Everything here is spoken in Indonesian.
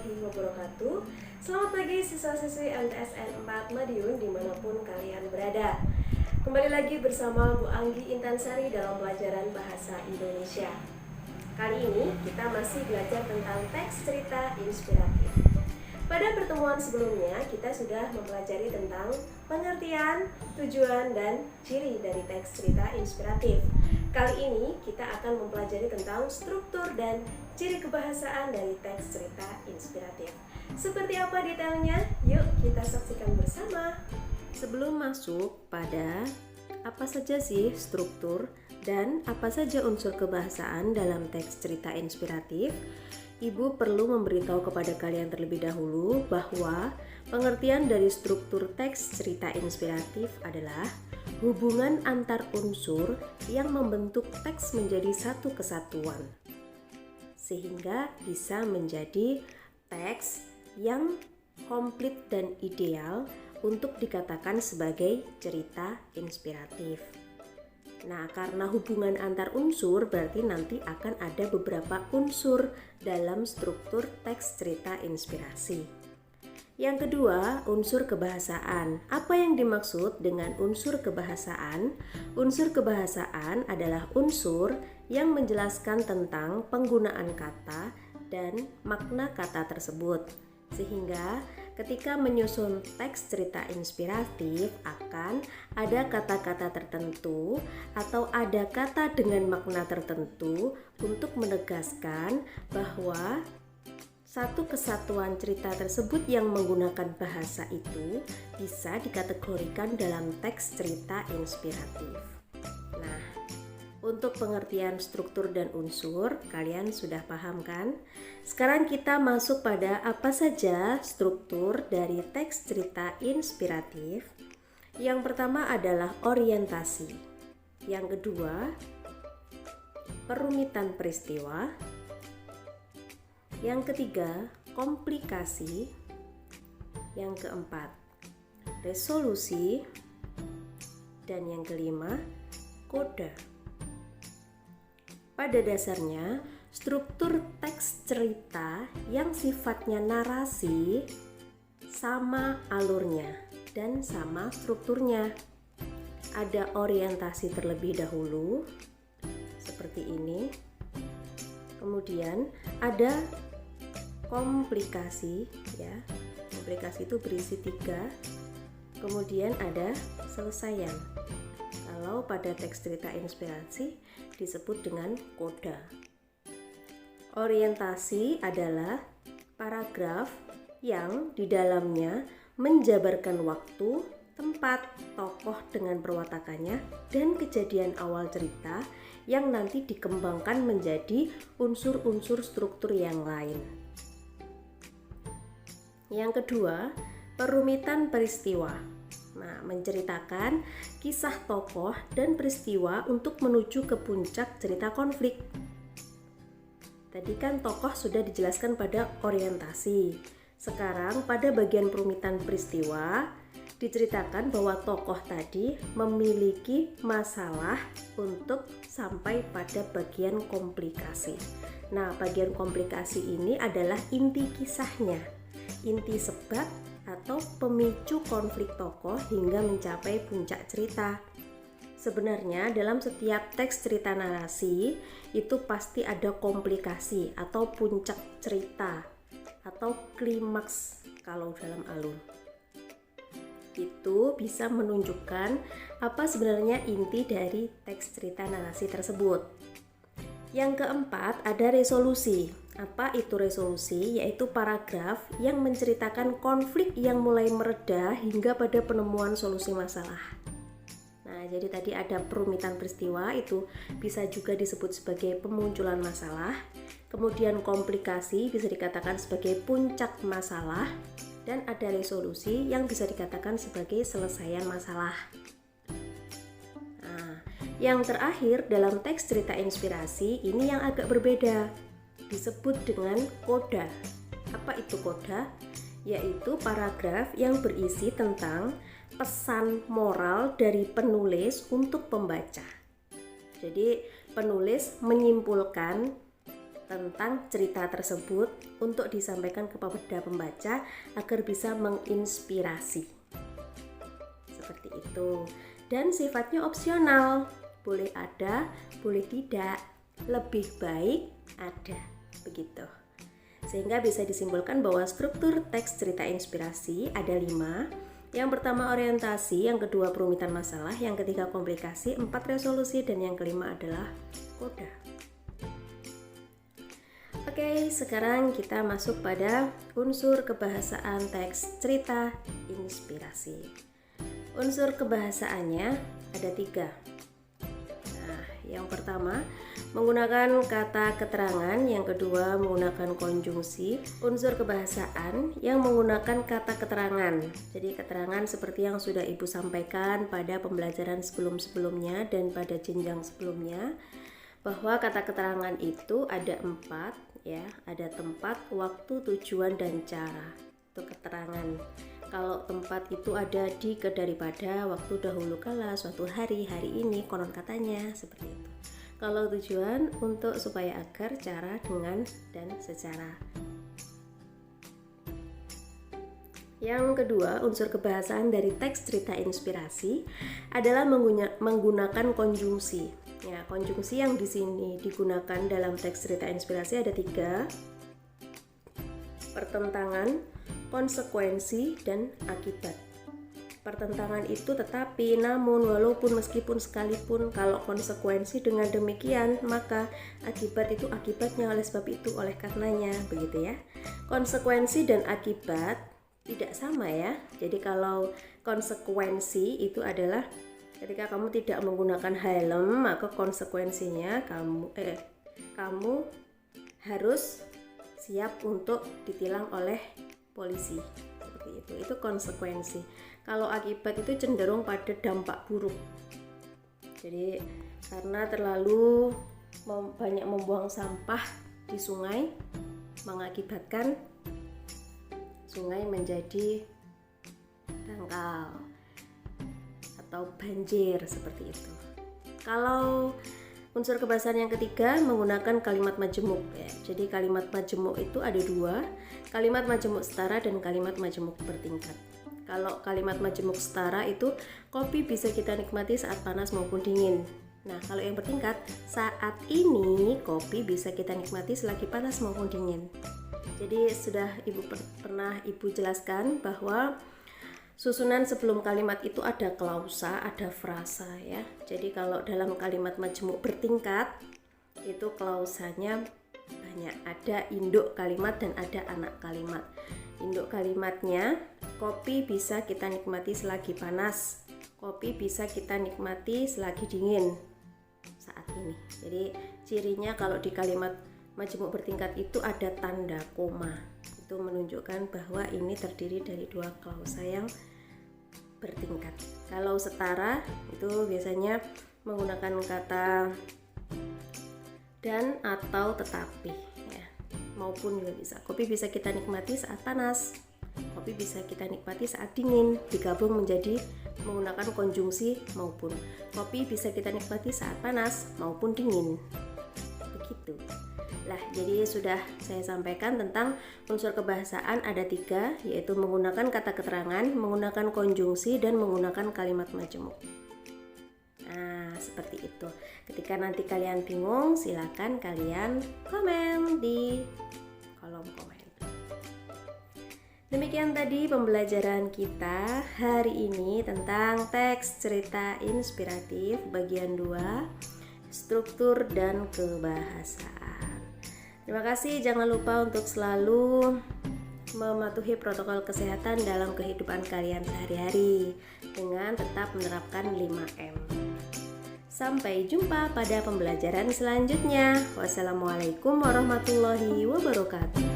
warahmatullahi wabarakatuh. Selamat pagi siswa-siswi MTSN 4 Madiun dimanapun kalian berada. Kembali lagi bersama Bu Anggi Intansari dalam pelajaran Bahasa Indonesia. Kali ini kita masih belajar tentang teks cerita inspiratif. Pada pertemuan sebelumnya kita sudah mempelajari tentang pengertian, tujuan, dan ciri dari teks cerita inspiratif. Kali ini kita akan mempelajari tentang struktur dan ciri kebahasaan dari teks cerita inspiratif. Seperti apa detailnya? Yuk kita saksikan bersama. Sebelum masuk pada apa saja sih struktur dan apa saja unsur kebahasaan dalam teks cerita inspiratif, Ibu perlu memberitahu kepada kalian terlebih dahulu bahwa pengertian dari struktur teks cerita inspiratif adalah hubungan antar unsur yang membentuk teks menjadi satu kesatuan, sehingga bisa menjadi teks yang komplit dan ideal untuk dikatakan sebagai cerita inspiratif. Nah, karena hubungan antar unsur berarti nanti akan ada beberapa unsur dalam struktur teks cerita inspirasi. Yang kedua, unsur kebahasaan. Apa yang dimaksud dengan unsur kebahasaan? Unsur kebahasaan adalah unsur yang menjelaskan tentang penggunaan kata dan makna kata tersebut. Sehingga ketika menyusun teks cerita inspiratif akan ada kata-kata tertentu atau ada kata dengan makna tertentu untuk menegaskan bahwa satu kesatuan cerita tersebut yang menggunakan bahasa itu bisa dikategorikan dalam teks cerita inspiratif. Nah, untuk pengertian struktur dan unsur, kalian sudah paham kan? Sekarang kita masuk pada apa saja struktur dari teks cerita inspiratif. Yang pertama adalah orientasi. Yang kedua, perumitan peristiwa. Yang ketiga, komplikasi. Yang keempat, resolusi. Dan yang kelima, koda. Pada dasarnya, struktur teks cerita yang sifatnya narasi sama alurnya dan sama strukturnya. Ada orientasi terlebih dahulu, seperti ini. Kemudian ada komplikasi, ya. Komplikasi itu berisi 3. Kemudian ada selesaian. Kalau pada teks cerita inspirasi disebut dengan koda. Orientasi adalah paragraf yang di dalamnya menjabarkan waktu, tempat, tokoh dengan perwatakannya, dan kejadian awal cerita yang nanti dikembangkan menjadi unsur-unsur struktur yang lain. Yang kedua, perumitan peristiwa. Nah, menceritakan kisah tokoh dan peristiwa untuk menuju ke puncak cerita konflik. Tadi kan tokoh sudah dijelaskan pada orientasi. Sekarang pada bagian perumitan peristiwa diceritakan bahwa tokoh tadi memiliki masalah untuk sampai pada bagian komplikasi. Nah, bagian komplikasi ini adalah inti kisahnya, inti sebab atau pemicu konflik tokoh hingga mencapai puncak cerita. Sebenarnya dalam setiap teks cerita narasi itu pasti ada komplikasi atau puncak cerita atau klimaks kalau dalam alur. Itu bisa menunjukkan apa sebenarnya inti dari teks cerita narasi tersebut. Yang keempat ada resolusi. Apa itu resolusi? Yaitu paragraf yang menceritakan konflik yang mulai mereda hingga pada penemuan solusi masalah. Nah, jadi tadi ada perumitan peristiwa, itu bisa juga disebut sebagai pemunculan masalah. Kemudian komplikasi bisa dikatakan sebagai puncak masalah. Dan ada resolusi yang bisa dikatakan sebagai selesaian masalah. Nah, yang terakhir dalam teks cerita inspirasi ini yang agak berbeda, disebut dengan koda. Apa itu koda? Yaitu paragraf yang berisi tentang pesan moral dari penulis untuk pembaca. Jadi penulis menyimpulkan tentang cerita tersebut untuk disampaikan kepada pembaca agar bisa menginspirasi. Seperti itu. Dan sifatnya opsional. Boleh ada, boleh tidak. Lebih baik ada. Begitu. Sehingga bisa disimpulkan bahwa struktur teks cerita inspirasi ada 5. Yang pertama orientasi, yang kedua perumitan masalah, yang ketiga komplikasi, 4 resolusi, dan yang kelima adalah koda. Oke, sekarang kita masuk pada unsur kebahasaan teks cerita inspirasi. Unsur kebahasaannya ada 3. Nah, yang pertama menggunakan kata keterangan, yang kedua menggunakan konjungsi. Unsur kebahasaan yang menggunakan kata keterangan. Jadi keterangan seperti yang sudah Ibu sampaikan pada pembelajaran sebelum-sebelumnya dan pada jenjang sebelumnya, bahwa kata keterangan itu ada 4 ya, ada tempat, waktu, tujuan, dan cara. Itu keterangan. Kalau tempat itu ada di ke daripada, waktu dahulu kala, suatu hari, hari ini, konon katanya, seperti itu. Kalau tujuan untuk supaya agar, cara, dengan, dan secara. Yang kedua, unsur kebahasaan dari teks cerita inspirasi adalah menggunakan konjungsi. Ya, konjungsi yang di sini digunakan dalam teks cerita inspirasi ada 3. Pertentangan, konsekuensi, dan akibat. Pertentangan itu tetapi, namun, walaupun, meskipun, sekalipun. Kalau konsekuensi dengan demikian, maka akibat itu akibatnya, oleh sebab itu, oleh karenanya, begitu ya. Konsekuensi dan akibat tidak sama ya. Jadi kalau konsekuensi itu adalah ketika kamu tidak menggunakan helm, maka konsekuensinya kamu harus siap untuk ditilang oleh polisi. Itu konsekuensi. Kalau akibat itu cenderung pada dampak buruk. Jadi karena terlalu banyak membuang sampah di sungai mengakibatkan sungai menjadi dangkal atau banjir, seperti itu. Kalau unsur kebahasaan yang ketiga menggunakan kalimat majemuk ya. Jadi kalimat majemuk itu ada 2, kalimat majemuk setara dan kalimat majemuk bertingkat. Kalau kalimat majemuk setara itu kopi bisa kita nikmati saat panas maupun dingin. Nah, kalau yang bertingkat, saat ini kopi bisa kita nikmati selagi panas maupun dingin. Jadi sudah pernah Ibu jelaskan bahwa susunan sebelum kalimat itu ada klausa, ada frasa ya. Jadi kalau dalam kalimat majemuk bertingkat itu klausanya banyak, ada induk kalimat dan ada anak kalimat. Induk kalimatnya, kopi bisa kita nikmati selagi panas, kopi bisa kita nikmati selagi dingin saat ini. Jadi cirinya kalau di kalimat majemuk bertingkat itu ada tanda koma. Itu menunjukkan bahwa ini terdiri dari 2 klausa yang bertingkat. Kalau setara itu biasanya menggunakan kata dan atau tetapi ya. Maupun juga bisa. Kopi bisa kita nikmati saat panas, kopi bisa kita nikmati saat dingin, digabung menjadi menggunakan konjungsi maupun. Kopi bisa kita nikmati saat panas maupun dingin. Begitu. Lah, jadi sudah saya sampaikan tentang unsur kebahasaan ada 3, yaitu menggunakan kata keterangan, menggunakan konjungsi, dan menggunakan kalimat majemuk. Nah, seperti itu. Ketika nanti kalian bingung, silakan kalian komen di kolom komen. Demikian tadi pembelajaran kita hari ini tentang teks cerita inspiratif bagian 2, struktur dan kebahasaan. Terima kasih, jangan lupa untuk selalu mematuhi protokol kesehatan dalam kehidupan kalian sehari-hari dengan tetap menerapkan 5M. Sampai jumpa pada pembelajaran selanjutnya. Wassalamualaikum warahmatullahi wabarakatuh.